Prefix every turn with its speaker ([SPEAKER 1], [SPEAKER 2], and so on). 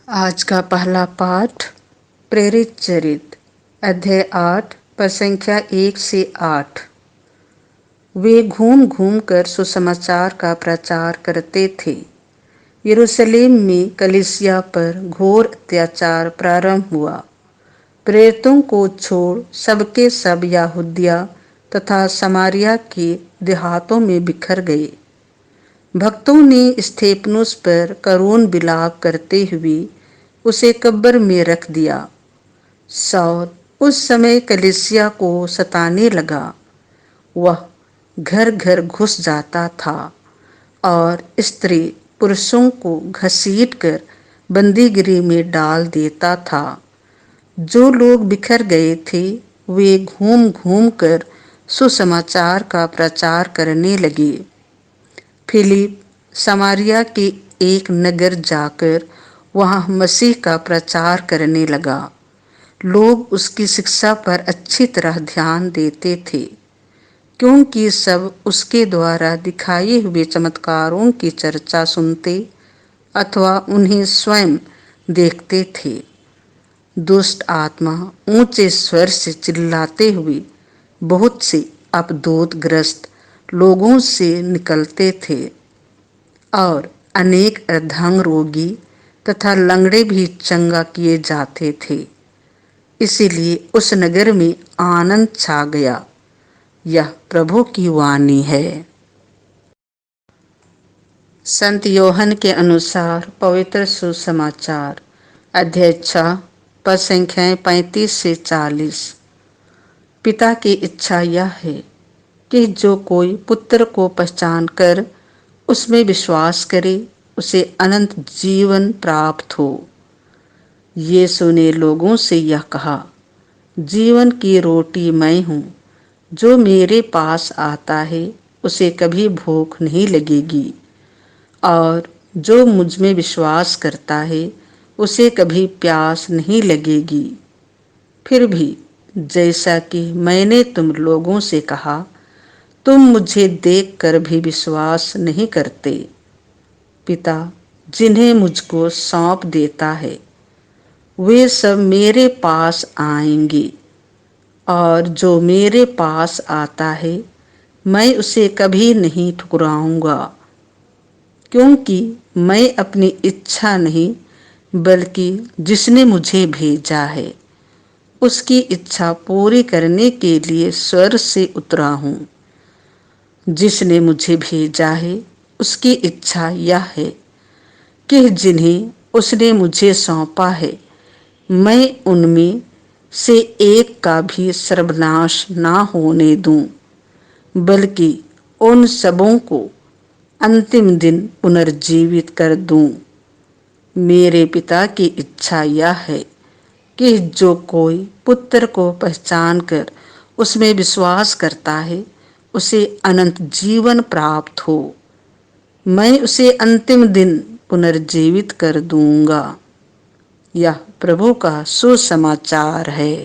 [SPEAKER 1] आज का पहला पाठ प्रेरित चरित अध्याय 8 पर संख्या 1 से 8। वे घूम घूम कर सुसमाचार का प्रचार करते थे। यरूशलेम में कलीसिया पर घोर अत्याचार प्रारंभ हुआ। प्रेरितों को छोड़ सबके सब यहूदिया तथा समारिया के देहातों में बिखर गए। भक्तों ने स्तेफनुस पर करुण विलाप करते हुए उसे कब्र में रख दिया। शाऊल उस समय कलीसिया को सताने लगा। वह घर घर घुस जाता था और स्त्री पुरुषों को घसीटकर बंदीगिरी में डाल देता था। जो लोग बिखर गए थे वे घूम घूम कर सुसमाचार का प्रचार करने लगे। फिलिप समारिया के एक नगर जाकर वहां मसीह का प्रचार करने लगा। लोग उसकी शिक्षा पर अच्छी तरह ध्यान देते थे, क्योंकि सब उसके द्वारा दिखाए हुए चमत्कारों की चर्चा सुनते अथवा उन्हें स्वयं देखते थे। दुष्ट आत्मा ऊंचे स्वर से चिल्लाते हुए बहुत से अपदोतग्रस्त लोगों से निकलते थे और अनेक अर्धांग रोगी तथा लंगड़े भी चंगा किए जाते थे। इसीलिए उस नगर में आनंद छा गया। यह प्रभु की वाणी है। संत योहन के अनुसार पवित्र सुसमाचार अध्याय 6 पद संख्याएं 35 से 40। पिता की इच्छा यह है कि जो कोई पुत्र को पहचान कर उसमें विश्वास करे उसे अनंत जीवन प्राप्त हो। यीशु ने लोगों से यह कहा, जीवन की रोटी मैं हूँ। जो मेरे पास आता है उसे कभी भूख नहीं लगेगी और जो मुझ में विश्वास करता है उसे कभी प्यास नहीं लगेगी। फिर भी जैसा कि मैंने तुम लोगों से कहा, तुम मुझे देखकर भी विश्वास नहीं करते। पिता जिन्हें मुझको सौंप देता है वे सब मेरे पास आएंगे और जो मेरे पास आता है मैं उसे कभी नहीं ठुकराऊंगा, क्योंकि मैं अपनी इच्छा नहीं बल्कि जिसने मुझे भेजा है उसकी इच्छा पूरी करने के लिए स्वर्ग से उतरा हूँ। जिसने मुझे भेजा है उसकी इच्छा यह है कि जिन्हें उसने मुझे सौंपा है मैं उनमें से एक का भी सर्वनाश ना होने दूं, बल्कि उन सबों को अंतिम दिन पुनर्जीवित कर दूं। मेरे पिता की इच्छा यह है कि जो कोई पुत्र को पहचान कर उसमें विश्वास करता है उसे अनंत जीवन प्राप्त हो। मैं उसे अंतिम दिन पुनर्जीवित कर दूंगा। यह प्रभु का सुसमाचार है।